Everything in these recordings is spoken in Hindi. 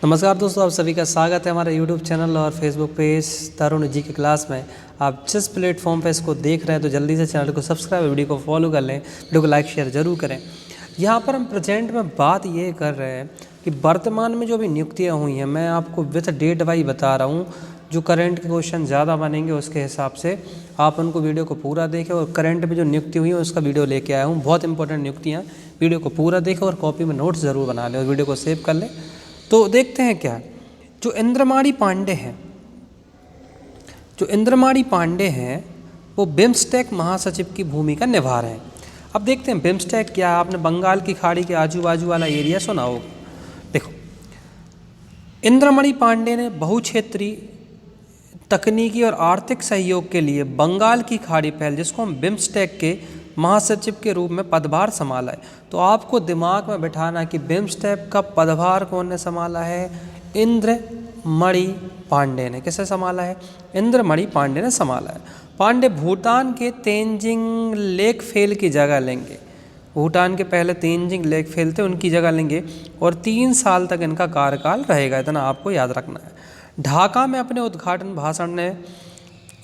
नमस्कार दोस्तों, आप सभी का स्वागत है हमारे YouTube चैनल और Facebook पेज तरुण जी की क्लास में। आप जिस प्लेटफॉर्म पे इसको देख रहे हैं तो जल्दी से चैनल को सब्सक्राइब, वीडियो को फॉलो कर लें, वीडियो को लाइक शेयर जरूर करें। यहाँ पर हम प्रेजेंट में बात ये कर रहे हैं कि वर्तमान में जो भी नियुक्तियाँ हुई हैं, मैं आपको विथ डेट वाइज बता रहा हूँ। जो करंट के क्वेश्चन ज़्यादा बनेंगे उसके हिसाब से आप उनको वीडियो को पूरा देखें, और करंट में जो नियुक्ति हुई है उसका वीडियो लेके आया हूँ। बहुत इंपॉर्टेंट नियुक्तियाँ, वीडियो को पूरा देखें और कॉपी में नोट्स ज़रूर बना लें और वीडियो को सेव कर लें। तो देखते हैं क्या जो इंद्रमणि पांडे हैं वो बिम्स्टेक महासचिव की भूमिका निभा रहे हैं। अब देखते हैं बिम्स्टेक क्या है। आपने बंगाल की खाड़ी के आजू बाजू वाला एरिया सुना होगा। देखो, इंद्रमणि पांडे ने बहुक्षेत्रीय तकनीकी और आर्थिक सहयोग के लिए बंगाल की खाड़ी पहल, जिसको हम बिम्स्टेक के महासचिव के रूप में पदभार संभाला है। तो आपको दिमाग में बिठाना कि बिम्स्टेक का पदभार कौन ने संभाला है? इंद्रमणि पांडे ने। किसे संभाला है? इंद्रमणि पांडे ने संभाला है। पांडे भूटान के तेंजिंग लेक फेल की जगह लेंगे। भूटान के पहले तेंजिंग लेक फेल थे, उनकी जगह लेंगे और 3 साल तक इनका कार्यकाल रहेगा। इतना आपको याद रखना है। ढाका में अपने उद्घाटन भाषण में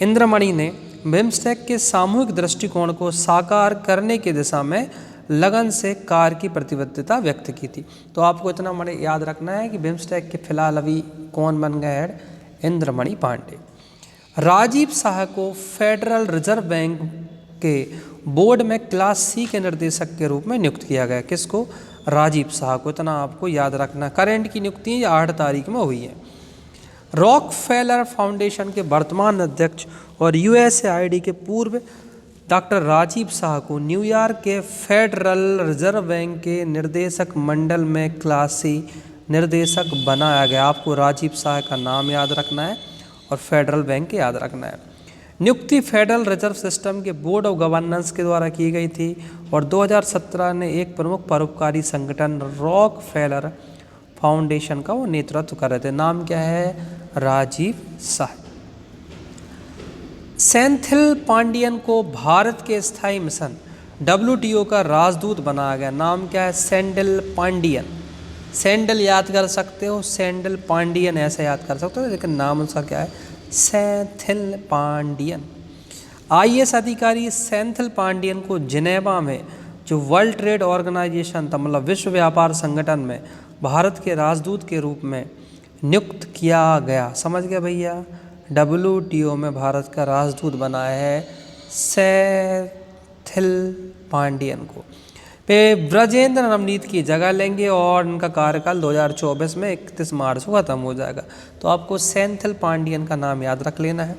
इंद्रमणि ने बिम्स्टेक के सामूहिक दृष्टिकोण को साकार करने की दिशा में लगन से कार्य की प्रतिबद्धता व्यक्त की थी। तो आपको इतना याद रखना है कि बिम्स्टेक के फिलहाल अभी कौन बन गए हेड? इंद्रमणि पांडे। राजीव शाह को फेडरल रिजर्व बैंक के बोर्ड में क्लास सी के निर्देशक के रूप में नियुक्त किया गया। किसको? राजीव शाह को। इतना आपको याद रखना। करेंट की नियुक्ति 8 तारीख में हुई है। रॉकफेलर फाउंडेशन के वर्तमान अध्यक्ष और यूएसएआईडी के पूर्व डॉक्टर राजीव शाह को न्यूयॉर्क के फेडरल रिजर्व बैंक के निर्देशक मंडल में क्लास सी निर्देशक बनाया गया। आपको राजीव शाह का नाम याद रखना है और फेडरल बैंक के याद रखना है। नियुक्ति फेडरल रिजर्व सिस्टम के बोर्ड ऑफ गवर्नेंस के द्वारा की गई थी और 2017 में एक प्रमुख परोपकारी संगठन रॉकफेलर फाउंडेशन का वो नेतृत्व कर रहे थे। नाम क्या है? राजीव शाह। सेंथिल पांडियन को भारत के स्थायी मिशन WTO का राजदूत बनाया गया। नाम क्या है? सैंडल पांडियन। सैंडल याद कर सकते हो, सैंडल पांडियन ऐसे याद कर सकते हो, लेकिन नाम उसका क्या है? सेंथिल पांडियन। IAS अधिकारी सेंथिल पांडियन को जिनेवा में जो वर्ल्ड ट्रेड ऑर्गेनाइजेशन था, मतलब विश्व व्यापार संगठन में भारत के राजदूत के रूप में नियुक्त किया गया। समझ गए भैया? WTO में भारत का राजदूत बनाया है सेंथिल पांडियन को। वे ब्रजेंद्र नवनीत की जगह लेंगे और उनका कार्यकाल 2024 में 31 मार्च को खत्म हो जाएगा। तो आपको सेंथिल पांडियन का नाम याद रख लेना है।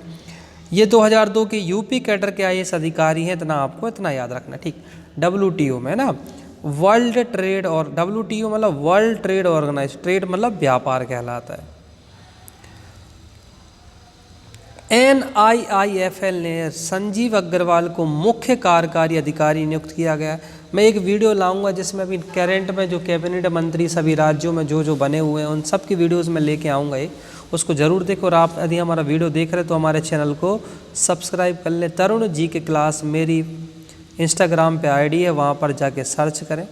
ये 2002 के यूपी कैडर के IAS अधिकारी हैं। इतना आपको इतना याद रखना, ठीक। WTO में ना वर्ल्ड ट्रेड, और WTO मतलब वर्ल्ड ट्रेड ऑर्गेनाइज, ट्रेड मतलब व्यापार कहलाता है। NIIFL ने संजीव अग्रवाल को मुख्य कार्यकारी अधिकारी नियुक्त किया गया। मैं एक वीडियो लाऊंगा जिसमें अभी करंट में जो कैबिनेट मंत्री सभी राज्यों में जो बने हुए हैं उन सब की वीडियोस में लेके आऊँगा। उसको ज़रूर देखो। और आप यदि हमारा वीडियो देख रहे हैं तो हमारे चैनल को सब्सक्राइब कर लें। तरुण जी के क्लास मेरी इंस्टाग्राम पे ID है, वहाँ पर जाके सर्च करें,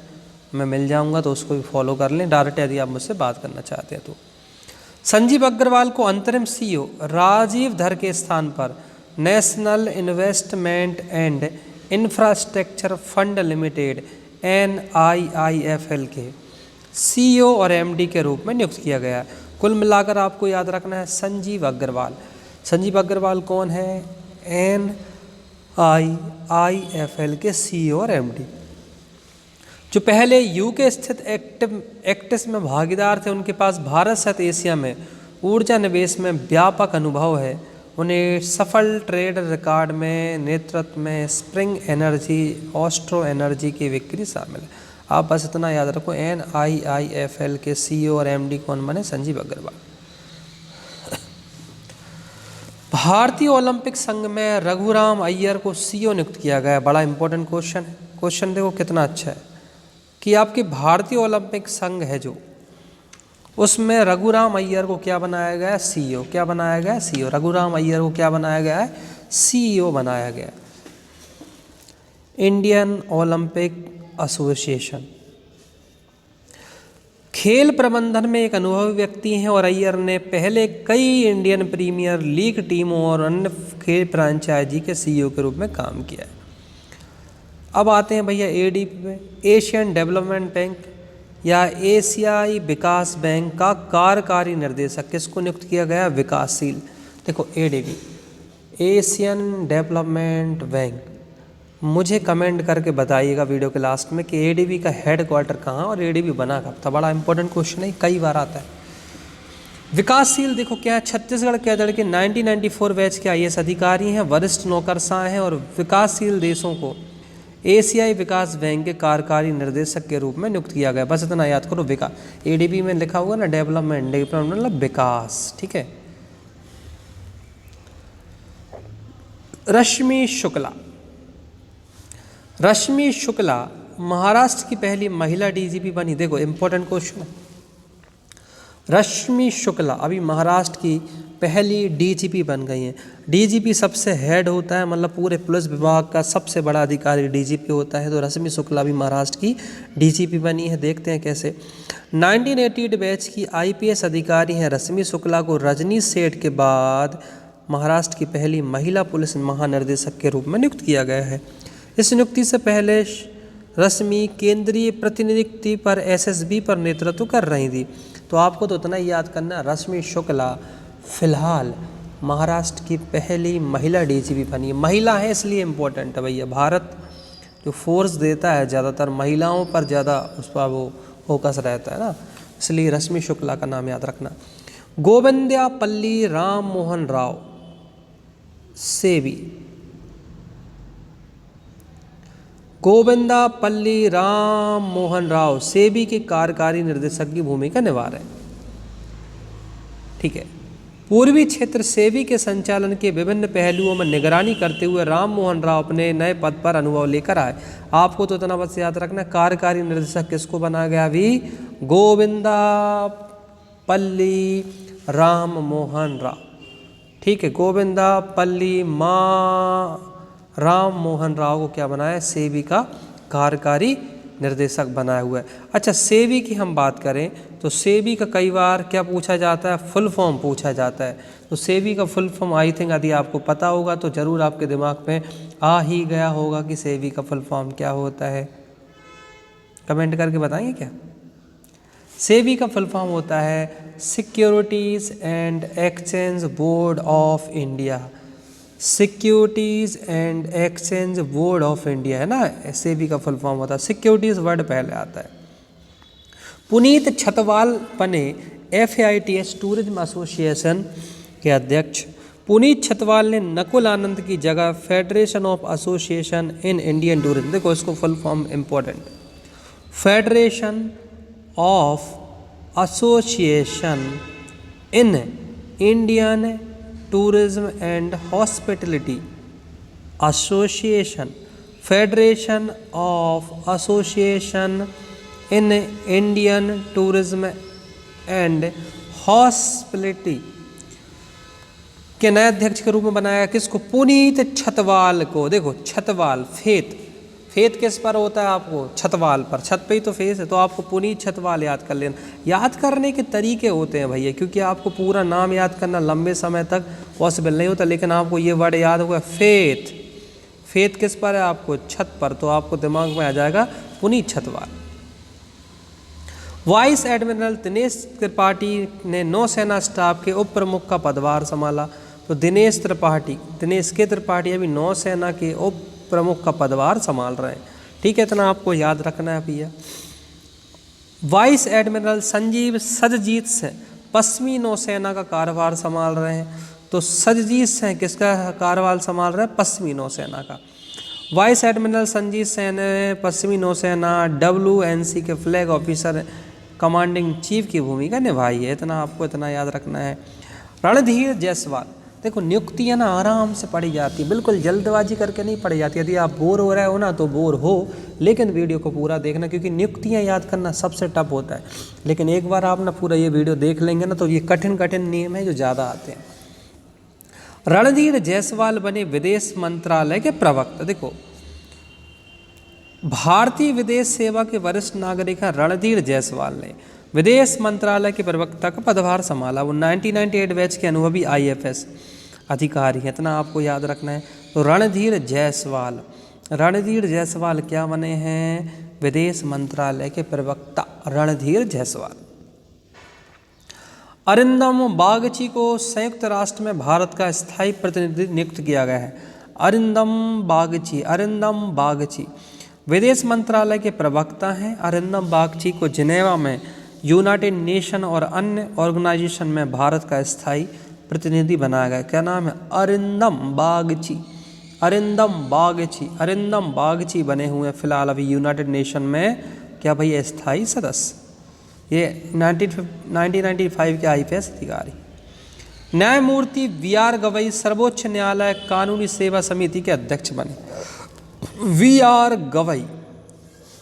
मैं मिल जाऊँगा, तो उसको भी फॉलो कर लें डायरेक्ट यदि आप मुझसे बात करना चाहते हैं तो। संजीव अग्रवाल को अंतरिम CEO राजीव धर के स्थान पर national investment and infrastructure fund limited NIIFL के CEO और MD के रूप में नियुक्त किया गया। कुल मिलाकर आपको याद रखना है संजीव अग्रवाल। संजीव अग्रवाल कौन है? NIIFL के CEO और MD। जो पहले UK स्थित एक्टिस में भागीदार थे, उनके पास भारत सहित एशिया में ऊर्जा निवेश में व्यापक अनुभव है। उन्हें सफल ट्रेड रिकॉर्ड में नेतृत्व में स्प्रिंग एनर्जी, ऑस्ट्रो एनर्जी की बिक्री शामिल है। आप बस इतना याद रखो, NIIFL के CEO और MD कौन बने? संजीव अग्रवाल। भारतीय ओलंपिक संघ में रघुराम अय्यर को CEO नियुक्त किया गया। बड़ा इंपॉर्टेंट क्वेश्चन है। क्वेश्चन देखो कितना अच्छा है कि आपके भारतीय ओलंपिक संघ है जो, उसमें रघुराम अय्यर को क्या बनाया गया? CEO। क्या बनाया गया? CEO। रघुराम अय्यर को क्या बनाया गया है? CEO बनाया गया। Indian Olympic association. खेल प्रबंधन में एक अनुभवी व्यक्ति हैं और अय्यर ने पहले कई इंडियन प्रीमियर लीग टीमों और अन्य खेल फ्रेंचाइजी के सीईओ के रूप में काम किया है। अब आते हैं भैया एडीबी पे। एशियन डेवलपमेंट बैंक या एशियाई विकास बैंक का कार्यकारी निर्देशक किसको नियुक्त किया गया? विकासशील। देखो एडीबी, एशियन डेवलपमेंट बैंक, मुझे कमेंट करके बताइएगा वीडियो के लास्ट में कि एडीबी का हेड क्वार्टर कहाँ और एडीबी बना कब था। बड़ा इंपॉर्टेंट क्वेश्चन है, कई बार आता है। विकासशील देखो क्या है, छत्तीसगढ़ कैडर के 1994 बैच के आईएएस अधिकारी हैं, वरिष्ठ नौकरशाह हैं और विकासशील देशों को एशियाई विकास बैंक के कार्यकारी निर्देशक के रूप में नियुक्त किया गया। बस इतना याद करो। विकास एडीबी में लिखा हुआ ना डेवलपमेंट मतलब विकास, ठीक है। रश्मि शुक्ला, रश्मि शुक्ला महाराष्ट्र की पहली महिला डीजीपी बनी। देखो इंपॉर्टेंट क्वेश्चन है। रश्मि शुक्ला अभी महाराष्ट्र की पहली डीजीपी बन गई हैं। डीजीपी सबसे हेड होता है, मतलब पूरे पुलिस विभाग का सबसे बड़ा अधिकारी डीजीपी होता है। तो रश्मि शुक्ला भी महाराष्ट्र की डीजीपी बनी है। देखते हैं कैसे। 1988 बैच की आईपीएस अधिकारी हैं रश्मि शुक्ला को रजनी सेठ के बाद महाराष्ट्र की पहली महिला पुलिस महानिर्देशक के रूप में नियुक्त किया गया है। इस नियुक्ति से पहले रश्मि केंद्रीय प्रतिनिधि पर एसएसबी पर नेतृत्व कर रही थी। तो आपको तो इतना ही याद करना, रश्मि शुक्ला फिलहाल महाराष्ट्र की पहली महिला डीजीपी बनी है। महिला है इसलिए इम्पोर्टेंट है भैया। भारत जो फोर्स देता है ज़्यादातर महिलाओं पर ज़्यादा उस पर वो फोकस रहता है ना, इसलिए रश्मि शुक्ला का नाम याद रखना। गोविंदयापल्ली राम मोहन राव सेबी, गोविंदयापल्ली राम मोहन राव सेबी के कार्यकारी निर्देशक की भूमिका निभा रहे हैं, ठीक है। पूर्वी क्षेत्र सेबी के संचालन के विभिन्न पहलुओं में निगरानी करते हुए राम मोहन राव अपने नए पद पर अनुभव लेकर आए। आपको तो इतना बस याद रखना, कार्यकारी निर्देशक किसको बनाया गया अभी? गोविंदयापल्ली राम मोहन राव, ठीक है। गोविंदयापल्ली राम मोहन राव को क्या बनाया? सेबी का कार्यकारी निर्देशक बनाया हुआ है। अच्छा, सेबी की हम बात करें तो सेबी का कई बार क्या पूछा जाता है? फुल फॉर्म पूछा जाता है। तो सेबी का फुल फॉर्म आई थिंक यदि आपको पता होगा तो ज़रूर आपके दिमाग में आ ही गया होगा कि सेबी का फुल फॉर्म क्या होता है। कमेंट करके बताएंगे क्या? सेबी का फुल फॉर्म होता है securities and exchange board of India. Securities and exchange board of India है ना, सेबी का फुल फॉर्म होता है। सिक्योरिटीज़ वर्ड पहले आता है। पुनीत छतवाल बने FAITS टूरिज्म एसोसिएशन के अध्यक्ष। पुनीत छतवाल ने नकुल आनंद की जगह federation of association in Indian tourism, देखो इसको full form important, federation of association in Indian tourism and hospitality association, federation of association in Indian tourism and hospitality के नए अध्यक्ष के रूप में बनाया किसको? पुनीत छतवाल को। देखो छतवाल, फेत, फेत किस पर होता है आपको? छतवाल पर, छत पे ही तो फेस है, तो आपको पुनीत छतवाल याद कर लेना। याद करने के तरीके होते हैं भैया, क्योंकि आपको पूरा नाम याद करना लंबे समय तक पॉसिबल नहीं होता, लेकिन आपको ये वर्ड याद होगा फेत। फेत किस पर है आपको? छत पर, तो आपको दिमाग में आ जाएगा पुनीत छतवाल। वाइस एडमिरल दिनेश त्रिपाठी ने नौसेना स्टाफ के उप प्रमुख का पदभार संभाला। तो दिनेश त्रिपाठी अभी नौसेना के उप प्रमुख का पदभार संभाल रहे हैं, ठीक है। इतना आपको याद रखना है भैया। वाइस एडमिरल संजीव सजजीत सिंह पश्चिमी नौसेना का कार्यभार संभाल रहे हैं। तो सजजीत सिंह किसका कार्यभार संभाल रहे हैं? पश्चिमी नौसेना का। वाइस एडमिरल संजीत सिंह ने पश्चिमी नौसेना WNC के फ्लैग ऑफिसर कमांडिंग चीफ की भूमिका निभाई है। इतना आपको इतना याद रखना है। रणधीर जायसवाल, देखो नियुक्तियाँ ना आराम से पढ़ी जाती है, बिल्कुल जल्दबाजी करके नहीं पढ़ी जाती। यदि आप बोर हो रहे हो ना तो बोर हो, लेकिन वीडियो को पूरा देखना, क्योंकि नियुक्तियाँ याद करना सबसे टफ होता है। लेकिन एक बार आप ना पूरा ये वीडियो देख लेंगे ना तो ये कठिन कठिन नियम है जो ज़्यादा आते हैं। रणधीर जायसवाल बने विदेश मंत्रालय के प्रवक्ता। देखो भारतीय विदेश सेवा के वरिष्ठ नागरिक हैं रणधीर जायसवाल ने विदेश मंत्रालय के प्रवक्ता का पदभार संभाला। वो 1998 बैच के अनुभवी IFS अधिकारी हैं, इतना आपको याद रखना है। तो रणधीर जायसवाल, रणधीर जायसवाल क्या बने हैं? विदेश मंत्रालय के प्रवक्ता रणधीर जायसवाल। अरिंदम बागची को संयुक्त राष्ट्र में भारत का स्थायी प्रतिनिधि नियुक्त किया गया है। अरिंदम बागची विदेश मंत्रालय के प्रवक्ता हैं। अरिंदम बागची को जिनेवा में यूनाइटेड नेशन और अन्य ऑर्गेनाइजेशन में भारत का स्थायी प्रतिनिधि बनाया गया। क्या नाम है? अरिंदम बागची। अरिंदम बागची बने हुए फिलहाल अभी यूनाइटेड नेशन में क्या भैया स्थायी सदस्य। ये 1995 के IPS अधिकारी। न्यायमूर्ति VR गवई सर्वोच्च न्यायालय कानूनी सेवा समिति के अध्यक्ष बने। VR गवई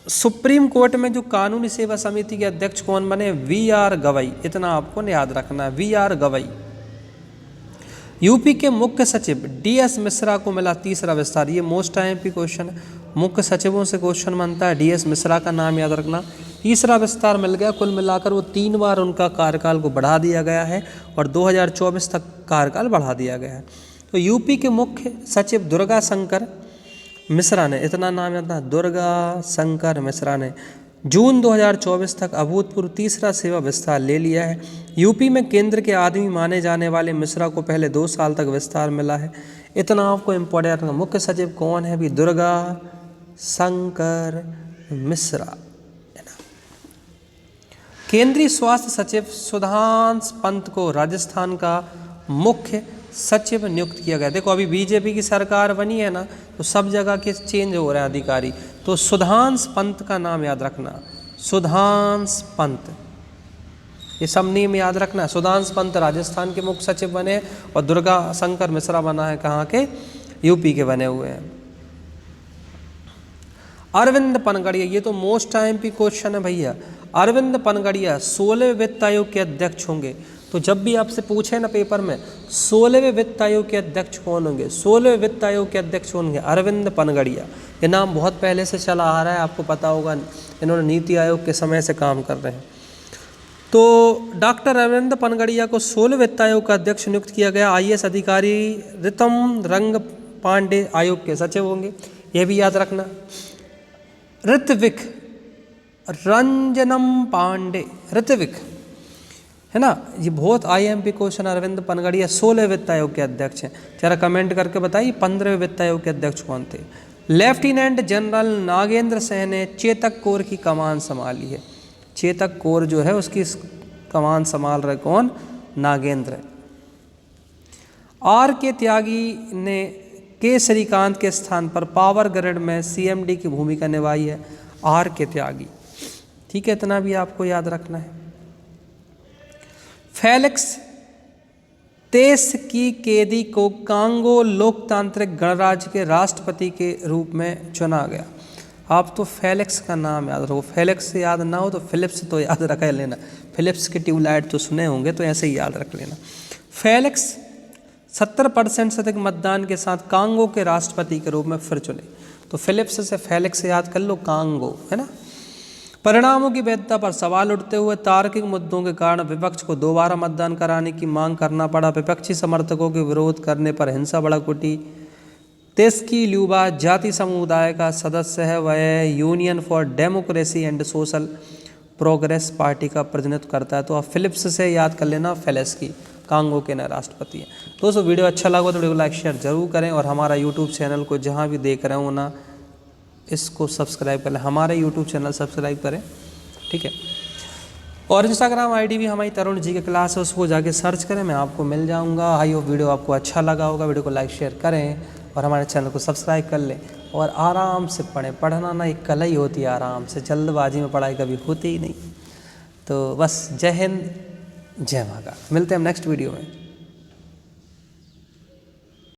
सुप्रीम कोर्ट में जो कानूनी सेवा समिति के अध्यक्ष कौन बने? VR गवई, इतना आपको याद रखना है, VR गवई। यूपी के मुख्य सचिव DS मिश्रा को मिला तीसरा विस्तार। ये मोस्ट IMP क्वेश्चन है, मुख्य सचिवों से क्वेश्चन बनता है। DS मिश्रा का नाम याद रखना। तीसरा विस्तार मिल गया। कुल मिलाकर वो 3 बार उनका कार्यकाल को बढ़ा दिया गया है और 2024 तक कार्यकाल बढ़ा दिया गया है। तो यूपी के मुख्य सचिव दुर्गा शंकर मिश्रा ने, इतना नाम याद रखना, दुर्गा शंकर मिश्रा ने जून 2024 तक अभूतपूर्व तीसरा सेवा विस्तार ले लिया है। यूपी में केंद्र के आदमी माने जाने वाले मिश्रा को पहले 2 साल तक विस्तार मिला है। इतना आपको इम्पोर्टेंट। मुख्य सचिव कौन है भी? दुर्गा शंकर मिश्रा। केंद्रीय स्वास्थ्य सचिव सुधांशु पंत को राजस्थान का मुख्य सचिव नियुक्त किया गया। देखो अभी बीजेपी की सरकार बनी है ना, तो सब जगह के चेंज हो रहे हैं अधिकारी। तो सुधांशु पंत का नाम याद रखना, सुधांशु पंत, ये सब नेम याद रखना। सुधांशु पंत राजस्थान के मुख्य सचिव बने और दुर्गा शंकर मिश्रा बना है कहाँ के? यूपी के बने हुए हैं। अरविंद पनगड़िया, ये तो मोस्ट IMP क्वेश्चन है भैया। अरविंद पनगड़िया 16वें वित्त आयोग के अध्यक्ष होंगे। तो जब भी आपसे पूछे ना पेपर में 16वें वित्त आयोग के अध्यक्ष कौन होंगे? 16वें वित्त आयोग के अध्यक्ष होंगे अरविंद पनगड़िया। ये नाम बहुत पहले से चला आ रहा है, आपको पता होगा, इन्होंने नीति आयोग के समय से काम कर रहे हैं। तो डॉक्टर अरविंद पनगड़िया को 16वें वित्त आयोग का अध्यक्ष नियुक्त किया गया। IAS अधिकारी ऋतम रंग पांडे आयोग के सचिव होंगे, ये भी याद रखना। ऋत्विक रंजनम पांडे, ऋत्विक है ना, ये बहुत IMP क्वेश्चन। अरविंद पनगड़िया 16वें वित्त आयोग के अध्यक्ष हैं। जरा कमेंट करके बताइए 15वें वित्त आयोग के अध्यक्ष कौन थे? लेफ्टिनेंट जनरल नागेंद्र सिंह ने चेतक कोर की कमान संभाली है। चेतक कोर जो है उसकी कमान संभाल रहे कौन? नागेंद्र। RK त्यागी ने के श्रीकांत के स्थान पर पावर ग्रिड में CMD की भूमिका निभाई है। RK त्यागी, ठीक है, इतना भी आपको याद रखना है। फेलिक्स त्सेकीकेदी को कांगो लोकतांत्रिक गणराज्य के राष्ट्रपति के रूप में चुना गया। आप तो फेलिक्स का नाम याद रखो, फेलिक्स से याद ना हो तो फिलिप्स तो याद रख लेना। फिलिप्स की ट्यूबलाइट तो सुने होंगे, तो ऐसे ही याद रख लेना। फेलिक्स 70% से अधिक मतदान के साथ कांगो के राष्ट्रपति के रूप में फिर चुने। तो फिलिप्स से फेलिक्स याद कर लो, कांगो है ना। परिणामों की वैधता पर सवाल उठते हुए तार्किक मुद्दों के कारण विपक्ष को दोबारा मतदान कराने की मांग करना पड़ा। विपक्षी समर्थकों के विरोध करने पर हिंसा भड़क उठी। तेस्की ल्यूबा जाति समुदाय का सदस्य है, वह union for democracy and social progress party का प्रतिनिधित्व करता है। तो आप फिलिप्स से याद कर लेना, फेलिक्स कांगो के नए राष्ट्रपति हैं। दोस्तों वीडियो अच्छा लगा तो वीडियो को लाइक शेयर जरूर करें और हमारा यूट्यूब चैनल को जहाँ भी देख रहे हो ना, इसको सब्सक्राइब कर लें, हमारे यूट्यूब चैनल सब्सक्राइब करें, ठीक है। और इंस्टाग्राम ID भी हमारी तरुण जी के क्लास है, उसको जाके सर्च करें, मैं आपको मिल जाऊंगा। आई होप वीडियो आपको अच्छा लगा होगा। वीडियो को लाइक शेयर करें और हमारे चैनल को सब्सक्राइब कर लें और आराम से पढ़ें। पढ़ना ना एक कला ही होती है, आराम से, जल्दबाजी में पढ़ाई कभी होती ही नहीं। तो बस जय हिंद, जय महाकाल। मिलते हैं हम नेक्स्ट वीडियो में।